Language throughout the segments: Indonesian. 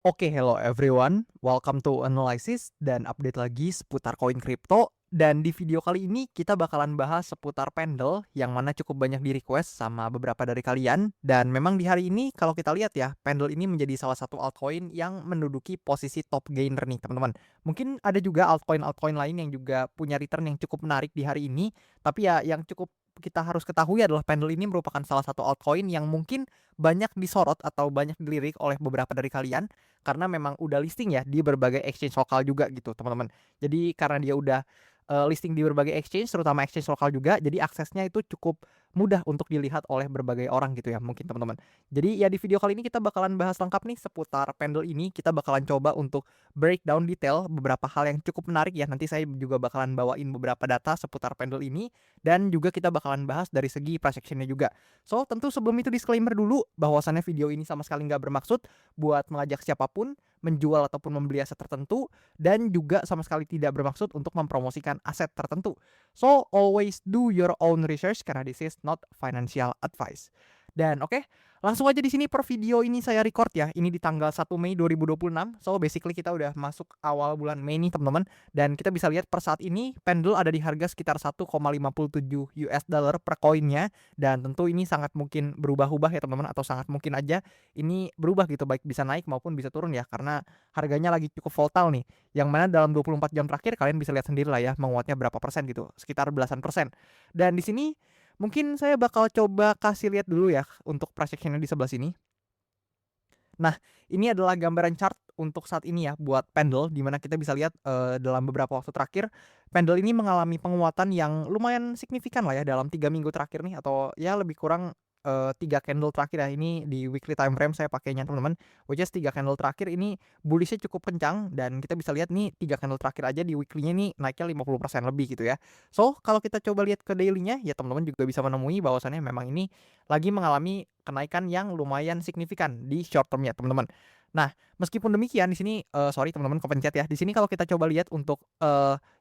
Oke, hello everyone. Welcome to Analysis dan update lagi seputar koin kripto. Dan di video kali ini kita bakalan bahas seputar Pendle yang mana cukup banyak di request sama beberapa dari kalian. Dan memang di hari ini kalau kita lihat ya, Pendle ini menjadi salah satu altcoin yang menduduki posisi top gainer nih teman-teman. Mungkin ada juga altcoin-altcoin lain yang juga punya return yang cukup menarik di hari ini. Tapi ya yang cukup kita harus ketahui adalah Pendle ini merupakan salah satu altcoin yang mungkin banyak disorot atau banyak dilirik oleh beberapa dari kalian karena memang udah listing ya di berbagai exchange lokal juga gitu teman-teman. Jadi karena dia udah listing di berbagai exchange terutama exchange lokal juga, jadi aksesnya itu cukup mudah untuk dilihat oleh berbagai orang gitu ya mungkin teman-teman. Jadi ya di video kali ini kita bakalan bahas lengkap nih seputar Pendle ini, kita bakalan coba untuk breakdown detail beberapa hal yang cukup menarik ya. Nanti saya juga bakalan bawain beberapa data seputar Pendle ini dan juga kita bakalan bahas dari segi price action-nya juga. So tentu sebelum itu disclaimer dulu bahwasannya video ini sama sekali nggak bermaksud buat mengajak siapapun menjual ataupun membeli aset tertentu dan juga sama sekali tidak bermaksud untuk mempromosikan aset tertentu. So always do your own research karena this is not financial advice. Dan oke, langsung aja di sini per video ini saya record ya. Ini di tanggal 1 Mei 2026. So basically kita udah masuk awal bulan Mei nih teman-teman. Dan kita bisa lihat per saat ini Pendle ada di harga sekitar 1,57 US dollar per koinnya. Dan tentu ini sangat mungkin berubah-ubah ya teman-teman, atau sangat mungkin aja ini berubah gitu, baik bisa naik maupun bisa turun ya, karena harganya lagi cukup volatile nih, yang mana dalam 24 jam terakhir kalian bisa lihat sendiri lah ya menguatnya berapa persen gitu, sekitar belasan persen. Dan di sini mungkin saya bakal coba kasih lihat dulu ya untuk price action-nya di sebelah sini. Nah, ini adalah gambaran chart untuk saat ini ya buat Pendle, di mana kita bisa lihat dalam beberapa waktu terakhir Pendle ini mengalami penguatan yang lumayan signifikan lah ya dalam 3 minggu terakhir nih, atau ya lebih kurang 3 candle terakhir ya. Ini di weekly time frame saya pakainya teman-teman, which is 3 candle terakhir ini bullish-nya cukup kencang, dan kita bisa lihat nih 3 candle terakhir aja di weekly-nya nih naiknya 50% lebih gitu ya. So, kalau kita coba lihat ke daily-nya ya teman-teman juga bisa menemui bahwasannya memang ini lagi mengalami kenaikan yang lumayan signifikan di short term-nya teman-teman. Nah, meskipun demikian di sini sorry teman-teman kepencet ya. Di sini kalau kita coba lihat untuk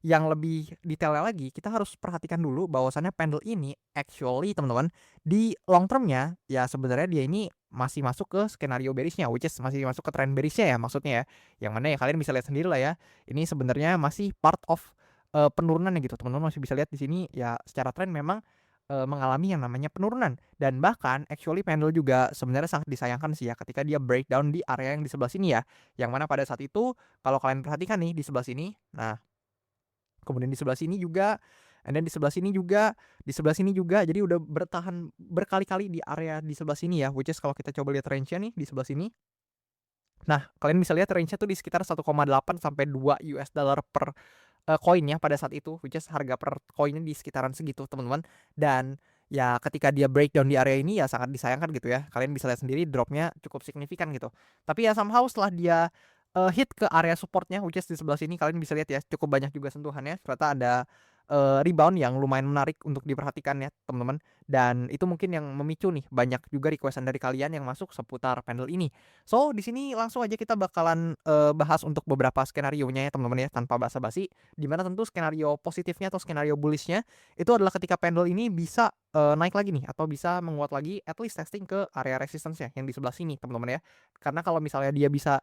yang lebih detailnya lagi, kita harus perhatikan dulu bahwasannya Pendle ini actually teman-teman di long term-nya ya sebenarnya dia ini masih masuk ke skenario bearish-nya, which is masih masuk ke trend bearish-nya ya maksudnya ya. Yang mana ya kalian bisa lihat sendiri lah ya. Ini sebenarnya masih part of penurunan ya gitu. Teman-teman masih bisa lihat di sini ya secara tren memang mengalami yang namanya penurunan, dan bahkan actually Pendle juga sebenarnya sangat disayangkan sih ya ketika dia breakdown di area yang di sebelah sini ya, yang mana pada saat itu kalau kalian perhatikan nih di sebelah sini, nah kemudian di sebelah sini juga, and then di sebelah sini juga, di sebelah sini juga, jadi udah bertahan berkali-kali di area di sebelah sini ya, which is kalau kita coba lihat range-nya nih di sebelah sini. Nah, kalian bisa lihat range-nya tuh di sekitar 1,8 sampai 2 US dollar per koin ya pada saat itu, which is harga per koinnya di sekitaran segitu teman-teman. Dan ya ketika dia breakdown di area ini ya sangat disayangkan gitu ya. Kalian bisa lihat sendiri dropnya cukup signifikan gitu. Tapi ya somehow setelah dia hit ke area supportnya, which is di sebelah sini kalian bisa lihat ya cukup banyak juga sentuhannya. Ternyata ada rebound yang lumayan menarik untuk diperhatikan ya teman-teman. Dan itu mungkin yang memicu nih banyak juga requestan dari kalian yang masuk seputar Pendle ini. So di sini langsung aja kita bakalan bahas untuk beberapa skenario-nya ya teman-teman ya, tanpa basa-basi. Di mana tentu skenario positifnya atau skenario bullish-nya itu adalah ketika Pendle ini bisa naik lagi nih atau bisa menguat lagi, at least testing ke area resistance-nya yang di sebelah sini teman-teman ya. Karena kalau misalnya dia bisa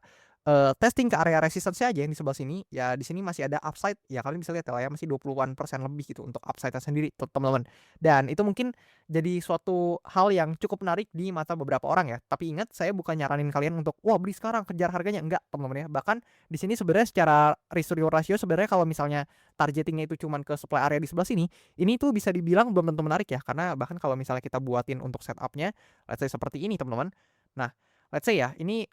testing ke area resistance-nya aja yang di sebelah sini, ya di sini masih ada upside, ya kalian bisa lihat ya masih 20-an% lebih gitu untuk upside-nya sendiri teman-teman. Dan itu mungkin jadi suatu hal yang cukup menarik di mata beberapa orang ya. Tapi ingat, saya bukan nyaranin kalian untuk wah beli sekarang kejar harganya, enggak teman-teman ya. Bahkan di sini sebenarnya secara risk reward ratio sebenarnya kalau misalnya targetingnya itu cuman ke supply area di sebelah sini, ini tuh bisa dibilang belum tentu menarik ya. Karena bahkan kalau misalnya kita buatin untuk setupnya, let's say seperti ini teman-teman. Nah, let's say ya, ini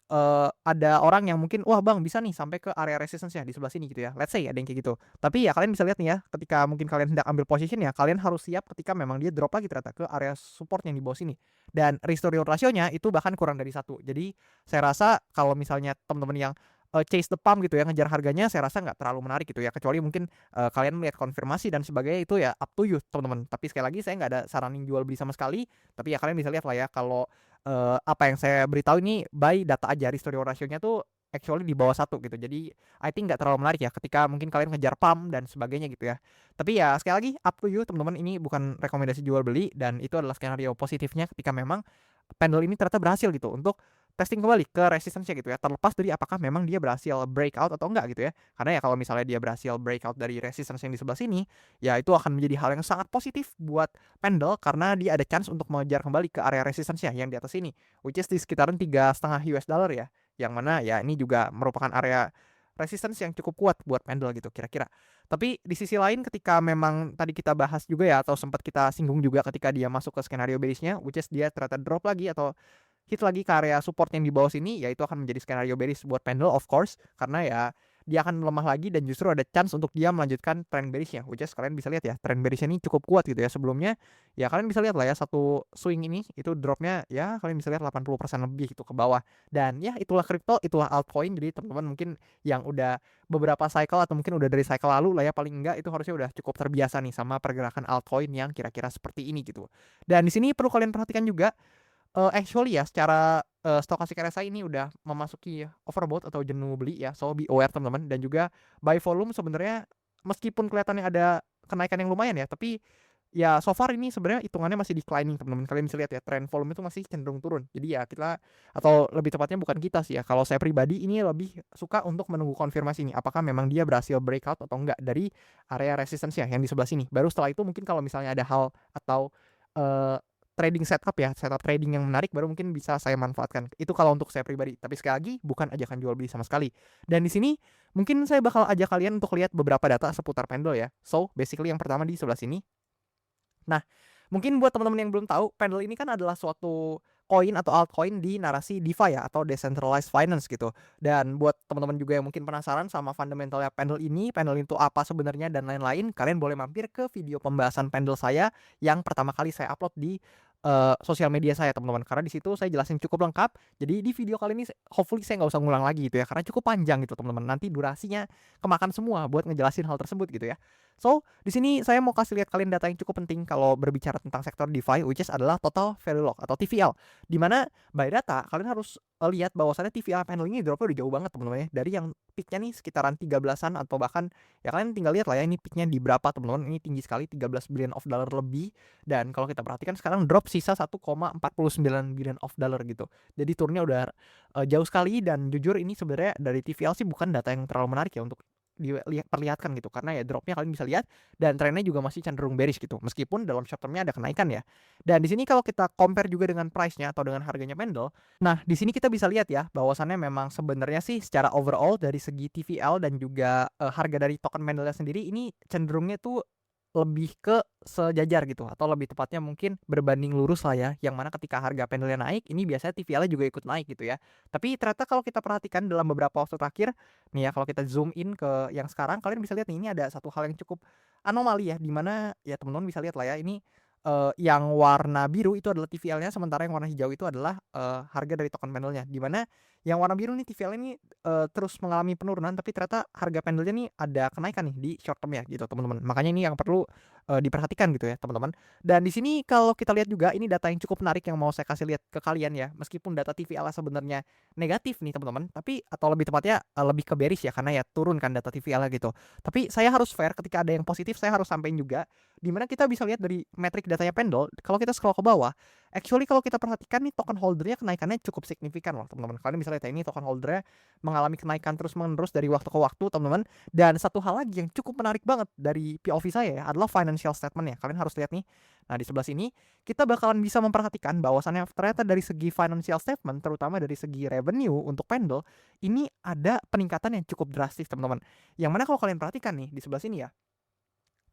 ada orang yang mungkin, wah bang bisa nih sampai ke area resistance ya di sebelah sini gitu ya. Let's say ada yang kayak gitu. Tapi ya kalian bisa lihat nih ya, ketika mungkin kalian hendak ambil position ya, kalian harus siap ketika memang dia drop lagi ternyata ke area support yang di bawah sini. Dan risk to reward rasionya itu bahkan kurang dari 1. Jadi saya rasa kalau misalnya teman-teman yang chase the pump gitu ya, ngejar harganya, saya rasa nggak terlalu menarik gitu ya. Kecuali mungkin kalian melihat konfirmasi dan sebagainya, itu ya up to you teman-teman. Tapi sekali lagi saya nggak ada saranin jual beli sama sekali. Tapi ya kalian bisa lihat lah ya kalau apa yang saya beritahu ini by data aja, risk to reward ratio-nya tuh actually di bawah 1 gitu. Jadi I think nggak terlalu menarik ya ketika mungkin kalian ngejar pump dan sebagainya gitu ya. Tapi ya sekali lagi up to you teman-teman, ini bukan rekomendasi jual beli, dan itu adalah skenario positifnya ketika memang Pendle ini ternyata berhasil gitu untuk testing kembali ke resistance-nya gitu ya, terlepas dari apakah memang dia berhasil breakout atau enggak gitu ya. Karena ya kalau misalnya dia berhasil breakout dari resistance yang di sebelah sini, ya itu akan menjadi hal yang sangat positif buat pendle karena dia ada chance untuk mengejar kembali ke area resistance-nya yang di atas ini, which is di sekitaran 3,5 US dollar ya. Yang mana ya ini juga merupakan area resistance yang cukup kuat buat pendle gitu kira-kira. Tapi di sisi lain ketika memang tadi kita bahas juga ya atau sempat kita singgung juga ketika dia masuk ke skenario bearish-nya, which is dia ternyata drop lagi atau hit lagi ke area support yang di bawah sini, ya itu akan menjadi skenario bearish buat pendle of course, karena ya dia akan melemah lagi dan justru ada chance untuk dia melanjutkan trend bearish-nya, which is kalian bisa lihat ya trend bearish-nya ini cukup kuat gitu ya sebelumnya. Ya kalian bisa lihat lah ya satu swing ini itu dropnya ya kalian bisa lihat 80% lebih itu ke bawah. Dan ya itulah crypto, itulah altcoin. Jadi teman-teman mungkin yang udah beberapa cycle atau mungkin udah dari cycle lalu lah ya paling enggak itu harusnya udah cukup terbiasa nih sama pergerakan altcoin yang kira-kira seperti ini gitu. Dan di sini perlu kalian perhatikan juga actually ya secara, stochastic RSI ini udah memasuki overbought atau jenuh beli ya, so be aware teman-teman. Dan juga buy volume sebenarnya meskipun kelihatannya ada kenaikan yang lumayan ya, tapi ya so far ini sebenarnya hitungannya masih declining teman-teman. Kalian bisa lihat ya trend volume itu masih cenderung turun. Jadi ya kita atau lebih tepatnya bukan kita sih ya, kalau saya pribadi ini lebih suka untuk menunggu konfirmasi nih, apakah memang dia berhasil breakout atau enggak dari area resistance-nya yang di sebelah sini. Baru setelah itu mungkin kalau misalnya ada hal atau, eee trading setup ya, setup trading yang menarik baru mungkin bisa saya manfaatkan. Itu kalau untuk saya pribadi. Tapi sekali lagi bukan ajakan jual beli sama sekali. Dan di sini mungkin saya bakal ajak kalian untuk lihat beberapa data seputar pendle ya. So, basically yang pertama di sebelah sini. Nah, mungkin buat teman-teman yang belum tahu, pendle ini kan adalah suatu koin atau altcoin di narasi DeFi ya atau decentralized finance gitu. Dan buat teman-teman juga yang mungkin penasaran sama fundamentalnya pendle itu apa sebenarnya dan lain-lain, kalian boleh mampir ke video pembahasan pendle saya yang pertama kali saya upload di sosial media saya teman-teman. Karena di situ saya jelasin cukup lengkap. Jadi di video kali ini hopefully saya nggak usah ngulang lagi gitu ya karena cukup panjang gitu teman-teman. Nanti durasinya kemakan semua buat ngejelasin hal tersebut gitu ya. So, di sini saya mau kasih lihat kalian data yang cukup penting kalau berbicara tentang sektor DeFi, which is adalah total value lock atau TVL. Di mana by data kalian harus lihat bahwasannya TVL pendle ini dropnya udah jauh banget teman-teman ya. Dari yang peaknya nih sekitaran 13-an atau bahkan ya kalian tinggal lihat lah ya ini peaknya di berapa teman-teman. Ini tinggi sekali 13 billion of dollar lebih. Dan kalau kita perhatikan sekarang drop sisa 1,49 billion of dollar gitu. Jadi turunnya udah jauh sekali dan jujur ini sebenarnya dari TVL sih bukan data yang terlalu menarik ya untuk diperlihatkan gitu karena ya dropnya kalian bisa lihat dan trennya juga masih cenderung bearish gitu meskipun dalam short termnya ada kenaikan ya. Dan di sini kalau kita compare juga dengan price-nya atau dengan harganya pendle, nah di sini kita bisa lihat ya bahwasannya memang sebenarnya sih secara overall dari segi TVL dan juga harga dari token pendle-nya sendiri ini cenderungnya tuh lebih ke sejajar gitu atau lebih tepatnya mungkin berbanding lurus lah ya, yang mana ketika harga pendle naik ini biasanya TVL-nya juga ikut naik gitu ya. Tapi ternyata kalau kita perhatikan dalam beberapa waktu terakhir nih ya, kalau kita zoom in ke yang sekarang kalian bisa lihat nih ini ada satu hal yang cukup anomali ya, di mana ya teman-teman bisa lihat lah ya ini yang warna biru itu adalah TVL-nya sementara yang warna hijau itu adalah harga dari token pendle-nya. Di mana yang warna biru nih TVL ini terus mengalami penurunan tapi ternyata harga pendle-nya nih ada kenaikan nih di short term ya gitu teman-teman. Makanya ini yang perlu diperhatikan gitu ya teman-teman. Dan di sini kalau kita lihat juga ini data yang cukup menarik yang mau saya kasih lihat ke kalian ya. Meskipun data TVL sebenarnya negatif nih teman-teman, tapi atau lebih tepatnya lebih ke bearish ya karena ya turun kan data TVL gitu. Tapi saya harus fair ketika ada yang positif saya harus sampein juga. Dimana kita bisa lihat dari metrik datanya pendle, kalau kita scroll ke bawah, actually kalau kita perhatikan nih token holdernya kenaikannya cukup signifikan loh teman-teman. Kalian bisa lihat ya ini token holdernya mengalami kenaikan terus-menerus dari waktu ke waktu teman-teman. Dan satu hal lagi yang cukup menarik banget dari POV saya ya adalah financial statement ya. Kalian harus lihat nih. Nah di sebelah sini kita bakalan bisa memperhatikan bahwasannya ternyata dari segi financial statement, terutama dari segi revenue untuk pendle, ini ada peningkatan yang cukup drastis teman-teman. Yang mana kalau kalian perhatikan nih di sebelah sini ya,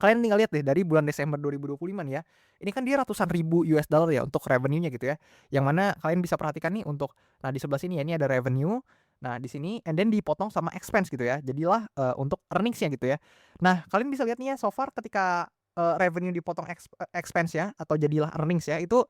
kalian tinggal lihat deh dari bulan Desember 2025 nih ya. Ini kan dia ratusan ribu US dollar ya untuk revenue-nya gitu ya. Yang mana kalian bisa perhatikan nih untuk nah di sebelah sini ya ini ada revenue. Nah, di sini and then dipotong sama expense gitu ya. Jadilah untuk earnings-nya gitu ya. Nah, kalian bisa lihat nih ya so far ketika revenue dipotong expense ya atau jadilah earnings ya itu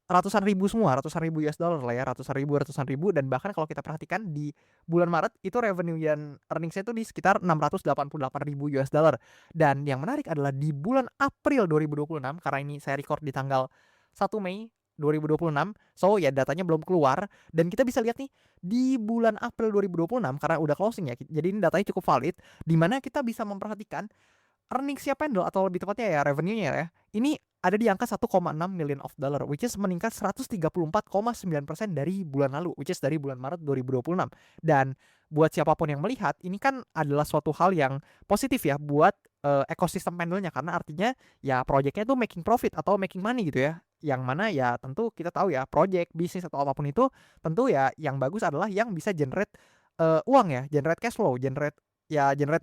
ratusan ribu semua, ratusan ribu US dollar lah ya, ratusan ribu dan bahkan kalau kita perhatikan di bulan Maret itu revenue dan earnings-nya itu di sekitar 688 ribu US dollar. Dan yang menarik adalah di bulan April 2026 karena ini saya record di tanggal 1 Mei 2026. So ya datanya belum keluar dan kita bisa lihat nih di bulan April 2026 karena udah closing ya. Jadi ini datanya cukup valid di mana kita bisa memperhatikan earnings-nya pendle atau lebih tepatnya ya revenue-nya ya. Ini ada di angka 1,6 million of dollar, which is meningkat 134,9% dari bulan lalu, which is dari bulan Maret 2026. Dan buat siapapun yang melihat, ini kan adalah suatu hal yang positif ya buat ekosistem Pendle-nya, karena artinya ya project-nya tuh making profit atau making money gitu ya. Yang mana ya tentu kita tahu ya, project, bisnis atau apapun itu tentu ya yang bagus adalah yang bisa generate uang ya, generate cash flow, generate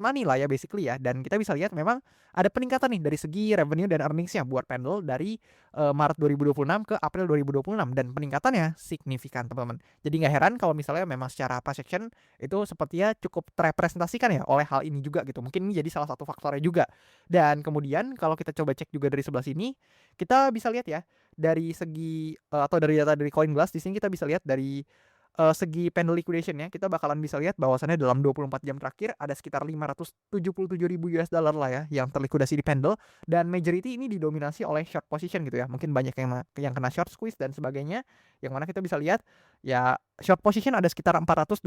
money lah ya basically ya. Dan kita bisa lihat memang ada peningkatan nih dari segi revenue dan earnings-nya buat Pendle dari Maret 2026 ke April 2026, dan peningkatannya signifikan teman-teman. Jadi nggak heran kalau misalnya memang secara past action itu sepertinya cukup terrepresentasikan ya oleh hal ini juga gitu. Mungkin ini jadi salah satu faktornya juga. Dan kemudian kalau kita coba cek juga dari sebelah sini, kita bisa lihat ya dari segi atau dari data dari CoinGlass, di sini kita bisa lihat dari segi Pendle liquidation-nya, kita bakalan bisa lihat bahwasannya dalam 24 jam terakhir ada sekitar $577.000 lah ya yang terlikuidasi di Pendle, dan majority ini didominasi oleh short position gitu ya. Mungkin banyak yang kena short squeeze dan sebagainya, yang mana kita bisa lihat ya short position ada sekitar $421.000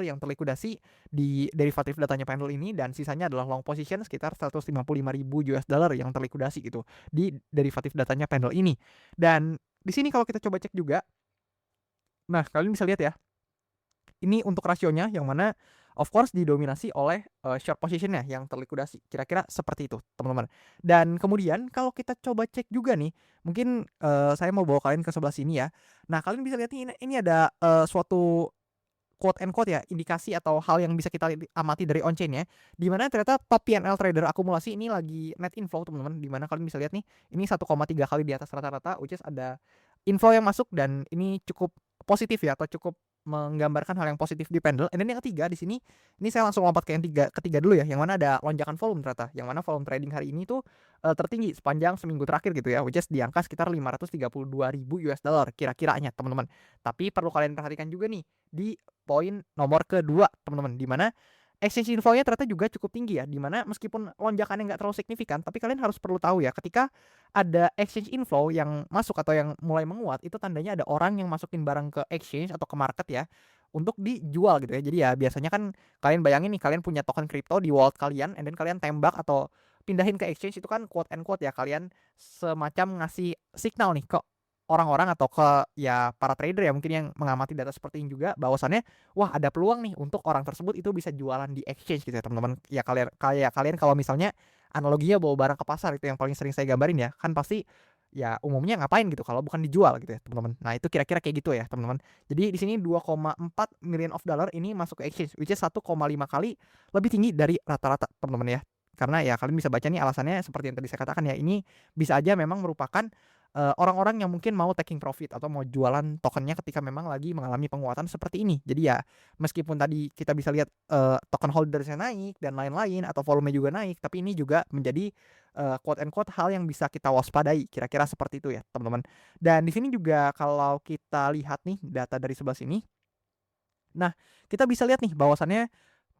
yang terlikuidasi di derivatif datanya Pendle ini, dan sisanya adalah long position sekitar $155.000 yang terlikuidasi gitu di derivatif datanya Pendle ini. Dan di sini kalau kita coba cek juga, nah, kalian bisa lihat ya, ini untuk rasionya yang mana of course didominasi oleh short position-nya yang terlikuidasi. Kira-kira seperti itu, teman-teman. Dan kemudian kalau kita coba cek juga nih, mungkin saya mau bawa kalian ke sebelah sini ya. Nah, kalian bisa lihat nih, ini ada suatu quote and quote ya, indikasi atau hal yang bisa kita amati dari on chain ya, di mana ternyata top PNL trader akumulasi ini lagi net inflow teman-teman, di mana kalian bisa lihat nih, ini 1,3 kali di atas rata-rata, which is ada inflow yang masuk, dan ini cukup positif ya, atau cukup menggambarkan hal yang positif di Pendle. Dan yang ketiga di sini, ini saya langsung lompat ke yang ketiga dulu ya, yang mana ada lonjakan volume ternyata, yang mana volume trading hari ini tuh tertinggi sepanjang seminggu terakhir gitu ya, which is di angka sekitar $532.000 kira-kiranya teman-teman. Tapi perlu kalian perhatikan juga nih di poin nomor kedua teman-teman, di mana exchange inflow-nya ternyata juga cukup tinggi ya, di mana meskipun lonjakannya nggak terlalu signifikan, tapi kalian harus perlu tahu ya, ketika ada exchange inflow yang masuk atau yang mulai menguat, itu tandanya ada orang yang masukin barang ke exchange atau ke market ya untuk dijual gitu ya. Jadi ya biasanya kan kalian bayangin nih, kalian punya token kripto di wallet kalian, and then kalian tembak atau pindahin ke exchange, itu kan quote and quote ya, kalian semacam ngasih signal nih ke orang-orang atau ke ya para trader ya mungkin yang mengamati data seperti ini juga, bahwasannya wah ada peluang nih untuk orang tersebut itu bisa jualan di exchange gitu ya teman-teman. Ya kalian kalau misalnya analoginya bawa barang ke pasar, itu yang paling sering saya gambarin ya, kan pasti ya umumnya ngapain gitu kalau bukan dijual gitu ya teman-teman. Nah, itu kira-kira kayak gitu ya teman-teman. Jadi di sini 2,4 million of dollar ini masuk ke exchange, which is 1,5 kali lebih tinggi dari rata-rata teman-teman ya. Karena ya kalian bisa baca nih alasannya seperti yang tadi saya katakan ya, ini bisa aja memang merupakan orang-orang yang mungkin mau taking profit atau mau jualan tokennya ketika memang lagi mengalami penguatan seperti ini. Jadi ya meskipun tadi kita bisa lihat token holdersnya naik dan lain-lain, atau volume juga naik, tapi ini juga menjadi quote and quote hal yang bisa kita waspadai, kira-kira seperti itu ya teman-teman. Dan di sini juga kalau kita lihat nih data dari sebelah sini, nah kita bisa lihat nih bahwasannya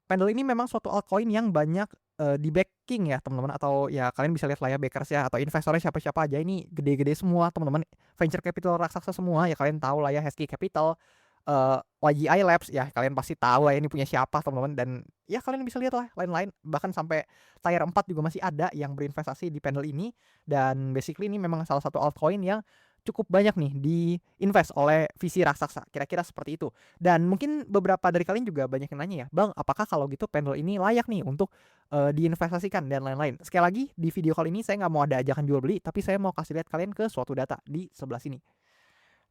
Pendle ini memang suatu altcoin yang banyak di-backing ya teman-teman, atau ya kalian bisa lihat lah ya backers ya atau investornya siapa-siapa aja, ini gede-gede semua teman-teman, venture capital raksasa semua ya, kalian tahu lah ya, Heskey Capital, YGI Labs ya, kalian pasti tahu lah ya ini punya siapa teman-teman, dan ya kalian bisa lihat lah lain-lain, bahkan sampai Tier 4 juga masih ada yang berinvestasi di Pendle ini. Dan basically ini memang salah satu altcoin yang cukup banyak nih di-invest oleh VC raksasa, kira-kira seperti itu. Dan mungkin beberapa dari kalian juga banyak yang nanya ya, "Bang, apakah kalau gitu Pendle ini layak nih untuk diinvestasikan dan lain-lain?" Sekali lagi di video kali ini saya nggak mau ada ajakan jual beli, tapi saya mau kasih lihat kalian ke suatu data di sebelah sini.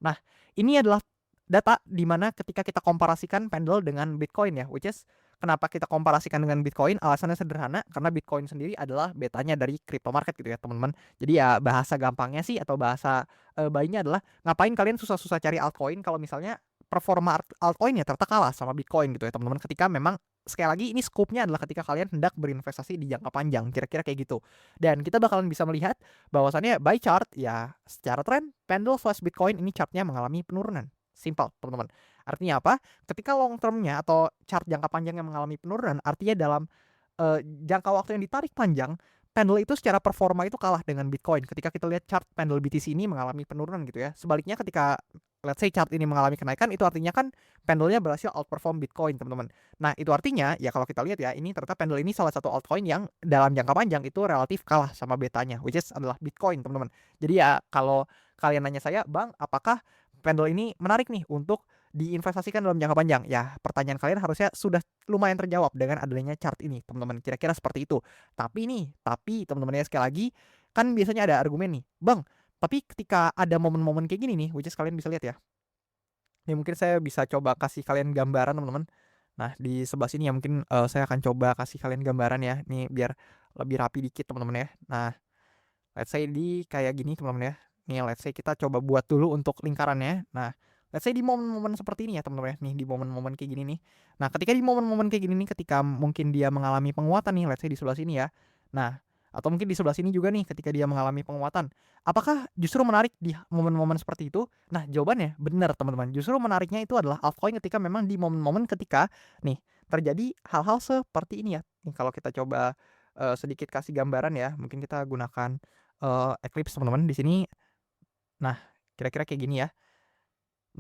Nah, ini adalah data di mana ketika kita komparasikan Pendle dengan Bitcoin ya, which is kenapa kita komparasikan dengan Bitcoin, alasannya sederhana, karena Bitcoin sendiri adalah betanya dari crypto market gitu ya teman-teman. Jadi ya bahasa gampangnya sih, atau bahasa bayinya adalah, ngapain kalian susah-susah cari altcoin kalau misalnya performa altcoinnya ternyata kalah sama Bitcoin gitu ya teman-teman, ketika memang sekali lagi ini scope-nya adalah ketika kalian hendak berinvestasi di jangka panjang, kira-kira kayak gitu. Dan kita bakalan bisa melihat bahwasannya by chart ya, secara tren Pendle slash Bitcoin ini chartnya mengalami penurunan. Simple teman-teman. Artinya apa? Ketika long termnya atau chart jangka panjang yang mengalami penurunan, artinya dalam jangka waktu yang ditarik panjang, Pendle itu secara performa itu kalah dengan Bitcoin. Ketika kita lihat chart Pendle BTC ini mengalami penurunan gitu ya. Sebaliknya ketika let's say chart ini mengalami kenaikan, itu artinya kan Pendle-nya berhasil outperform Bitcoin, teman-teman. Nah, itu artinya ya kalau kita lihat ya, ini ternyata Pendle ini salah satu altcoin yang dalam jangka panjang itu relatif kalah sama betanya, which is adalah Bitcoin, teman-teman. Jadi ya kalau kalian nanya saya, "Bang, apakah Pendle ini menarik nih untuk diinvestasikan dalam jangka panjang?" Ya, pertanyaan kalian harusnya sudah lumayan terjawab dengan adanya chart ini, teman-teman. Kira-kira seperti itu. Tapi teman-teman ya, sekali lagi, kan biasanya ada argumen nih, "Bang, tapi ketika ada momen-momen kayak gini nih," which is kalian bisa lihat ya. Nih mungkin saya bisa coba kasih kalian gambaran, teman-teman. Nah, di sebelah sini ya mungkin, saya akan coba kasih kalian gambaran ya, nih biar lebih rapi dikit, teman-teman ya. Nah, let's say di kayak gini, teman-teman ya. Nih let's say kita coba buat dulu untuk lingkarannya. Nah, let's say di momen-momen seperti ini ya, teman-teman ya. Nih di momen-momen kayak gini nih. Nah, ketika di momen-momen kayak gini nih, ketika mungkin dia mengalami penguatan nih, let's say di sebelah sini ya. Nah, atau mungkin di sebelah sini juga nih ketika dia mengalami penguatan. Apakah justru menarik di momen-momen seperti itu? Nah, jawabannya benar, teman-teman. Justru menariknya itu adalah altcoin ketika memang di momen-momen ketika nih terjadi hal-hal seperti ini ya. Nih kalau kita coba sedikit kasih gambaran ya, mungkin kita gunakan Eclipse, teman-teman di sini. Nah, kira-kira kayak gini ya.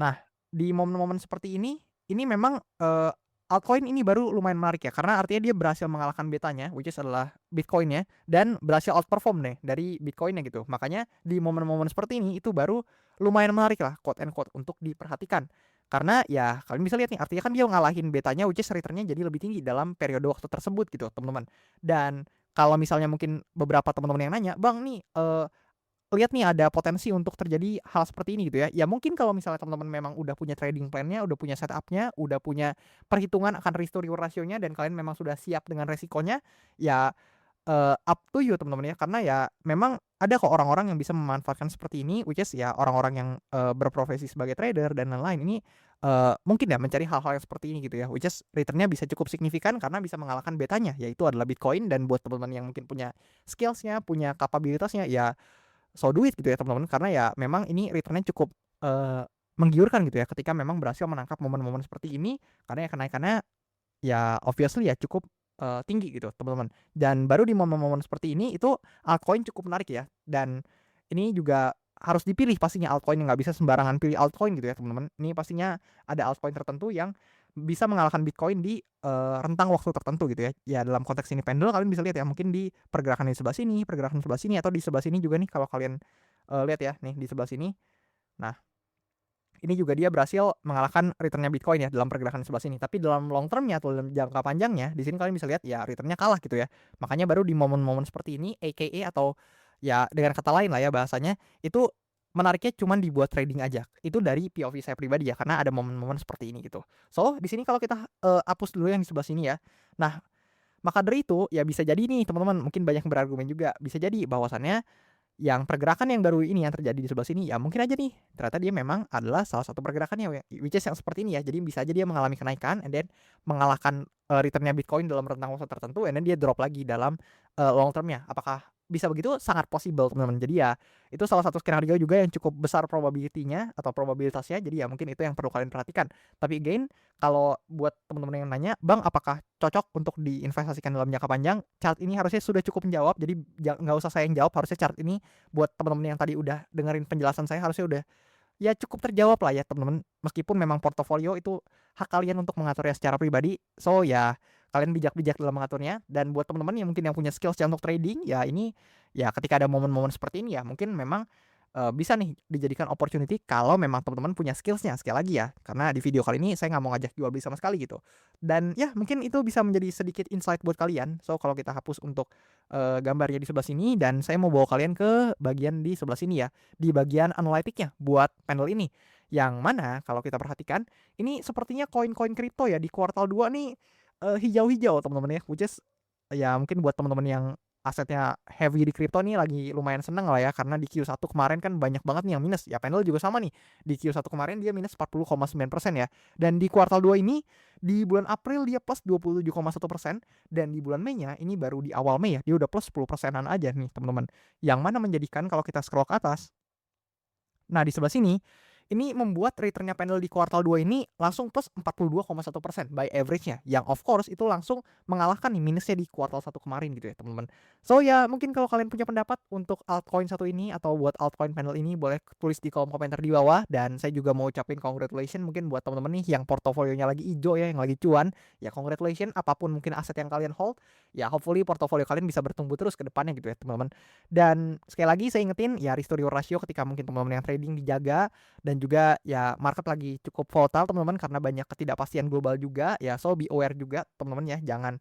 Nah, di momen-momen seperti ini memang, altcoin ini baru lumayan menarik ya, karena artinya dia berhasil mengalahkan betanya, which is adalah Bitcoin-nya, dan berhasil outperform nih dari Bitcoin-nya gitu. Makanya di momen-momen seperti ini, itu baru lumayan menarik lah, quote and quote, untuk diperhatikan. Karena ya kalian bisa lihat nih, artinya kan dia ngalahin betanya, which is return-nya jadi lebih tinggi dalam periode waktu tersebut gitu, teman-teman. Dan kalau misalnya mungkin beberapa teman-teman yang nanya, "Bang nih, lihat nih ada potensi untuk terjadi hal seperti ini," gitu ya. Ya mungkin kalau misalnya teman-teman memang udah punya trading plan-nya, udah punya setup-nya, udah punya perhitungan akan risk to reward ratio-nya, dan kalian memang sudah siap dengan resikonya, ya, up to you, teman-teman ya. Karena ya memang ada kok orang-orang yang bisa memanfaatkan seperti ini, which is ya orang-orang yang, berprofesi sebagai trader dan lain-lain. Ini, mungkin ya mencari hal-hal yang seperti ini gitu ya, which is return-nya bisa cukup signifikan karena bisa mengalahkan betanya, yaitu adalah Bitcoin. Dan buat teman-teman yang mungkin punya skills-nya, punya kapabilitasnya, ya so do it gitu ya, teman-teman. Karena ya memang ini return-nya cukup, menggiurkan gitu ya ketika memang berhasil menangkap momen-momen seperti ini, karena ya kenaikannya ya obviously ya cukup, tinggi gitu, teman-teman. Dan baru di momen-momen seperti ini itu altcoin cukup menarik ya, dan ini juga harus dipilih pastinya altcoin, yang nggak bisa sembarangan pilih altcoin gitu ya, teman-teman. Ini pastinya ada altcoin tertentu yang bisa mengalahkan Bitcoin di, rentang waktu tertentu gitu ya. Ya dalam konteks ini pendel, kalian bisa lihat ya, mungkin di pergerakan di sebelah sini, pergerakan sebelah sini, atau di sebelah sini juga nih kalau kalian, lihat ya nih di sebelah sini. Nah, ini juga dia berhasil mengalahkan return-nya Bitcoin ya dalam pergerakan sebelah sini. Tapi dalam long term-nya atau dalam jangka panjangnya, di sini kalian bisa lihat ya return-nya kalah gitu ya. Makanya baru di momen-momen seperti ini, AKA, atau ya dengan kata lain lah ya bahasanya, itu menariknya cuman dibuat trading aja. Itu dari POV saya pribadi ya, karena ada momen-momen seperti ini gitu. So, di sini kalau kita, hapus dulu yang di sebelah sini ya. Nah, maka dari itu ya bisa jadi nih teman-teman, mungkin banyak yang berargumen juga, bisa jadi bahwasannya yang pergerakan yang baru ini yang terjadi di sebelah sini, ya mungkin aja nih ternyata dia memang adalah salah satu pergerakannya, which is yang seperti ini ya. Jadi bisa aja dia mengalami kenaikan and then mengalahkan, return-nya Bitcoin dalam rentang waktu tertentu, and then dia drop lagi dalam, long term-nya. Apakah bisa begitu? Sangat possible, teman-teman. Jadi ya itu salah satu skenario juga yang cukup besar probability-nya atau probabilitasnya, jadi ya mungkin itu yang perlu kalian perhatikan. Tapi again, kalau buat teman-teman yang nanya, "Bang, apakah cocok untuk diinvestasikan dalam jangka panjang?" Chart ini harusnya sudah cukup menjawab, jadi nggak usah saya yang jawab, harusnya chart ini buat teman-teman yang tadi udah dengerin penjelasan saya harusnya udah ya cukup terjawab lah ya, teman-teman. Meskipun memang portofolio itu hak kalian untuk mengaturnya secara pribadi, so ya kalian bijak-bijak dalam mengaturnya. Dan buat teman-teman yang mungkin yang punya skills-nya untuk trading, ya ini ya ketika ada momen-momen seperti ini ya mungkin memang, bisa nih dijadikan opportunity kalau memang teman-teman punya skills-nya, sekali lagi ya. Karena di video kali ini saya nggak mau ngajak jual beli sama sekali gitu. Dan ya mungkin itu bisa menjadi sedikit insight buat kalian. So kalau kita hapus untuk, gambarnya di sebelah sini, dan saya mau bawa kalian ke bagian di sebelah sini ya, di bagian analitiknya buat panel ini. Yang mana kalau kita perhatikan, ini sepertinya koin-koin kripto ya di kuartal 2 nih, hijau-hijau, teman-teman ya, which is ya mungkin buat teman-teman yang asetnya heavy di kripto nih lagi lumayan seneng lah ya, karena di Q1 kemarin kan banyak banget nih yang minus. Ya panel juga sama nih, di Q1 kemarin dia minus 40,9% ya, dan di kuartal 2 ini di bulan April dia plus 27,1%, dan di bulan Mei-nya ini baru di awal Mei ya, dia udah plus 10%-an aja nih, teman-teman. Yang mana menjadikan kalau kita scroll ke atas, nah di sebelah sini Ini membuat return-nya Pendle di kuartal 2 ini langsung plus 42,1% by average-nya, yang of course itu langsung mengalahkan nih minusnya di kuartal 1 kemarin gitu ya, teman-teman. So ya mungkin kalau kalian punya pendapat untuk altcoin satu ini atau buat altcoin Pendle ini boleh tulis di kolom komentar di bawah, dan saya juga mau ucapin congratulations mungkin buat teman-teman nih yang portofolionya lagi ijo ya, yang lagi cuan. Ya congratulations apapun mungkin aset yang kalian hold, ya hopefully portofolio kalian bisa bertumbuh terus ke depannya gitu ya, teman-teman. Dan sekali lagi saya ingetin ya restore your ratio ketika mungkin teman-teman yang trading dijaga, dan juga ya market lagi cukup volatile teman-teman karena banyak ketidakpastian global juga ya, so be aware juga teman-teman ya, jangan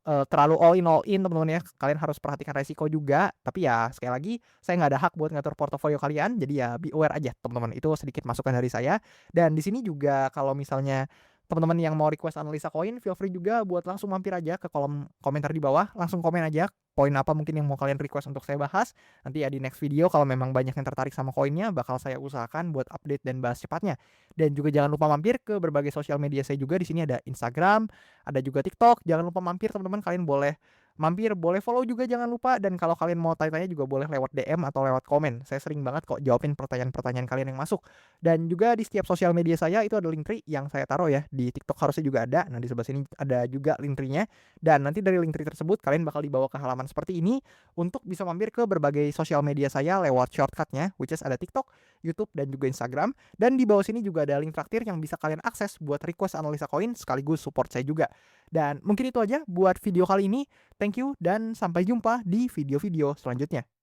terlalu all in teman-teman ya, kalian harus perhatikan resiko juga. Tapi ya sekali lagi saya nggak ada hak buat ngatur portofolio kalian, jadi ya be aware aja teman-teman, itu sedikit masukan dari saya. Dan di sini juga kalau misalnya teman-teman yang mau request analisa koin, feel free juga buat langsung mampir aja ke kolom komentar di bawah, langsung komen aja koin apa mungkin yang mau kalian request untuk saya bahas. Nanti ya di next video kalau memang banyak yang tertarik sama koinnya, bakal saya usahakan buat update dan bahas cepatnya. Dan juga jangan lupa mampir ke berbagai sosial media saya juga, di sini ada Instagram, ada juga TikTok. Jangan lupa mampir teman-teman, kalian boleh mampir, boleh follow juga jangan lupa. Dan kalau kalian mau tanya-tanya juga boleh lewat DM atau lewat komen. Saya sering banget kok jawabin pertanyaan-pertanyaan kalian yang masuk. Dan juga di setiap sosial media saya itu ada link tree yang saya taruh ya. Di TikTok harusnya juga ada. Nah, di sebelah sini ada juga link tree-nya. Dan nanti dari link tree tersebut kalian bakal dibawa ke halaman seperti ini untuk bisa mampir ke berbagai sosial media saya lewat shortcut-nya, which is ada TikTok, YouTube, dan juga Instagram. Dan di bawah sini juga ada link traktir yang bisa kalian akses buat request analisa koin sekaligus support saya juga. Dan mungkin itu aja buat video kali ini. Thank you dan sampai jumpa di video-video selanjutnya.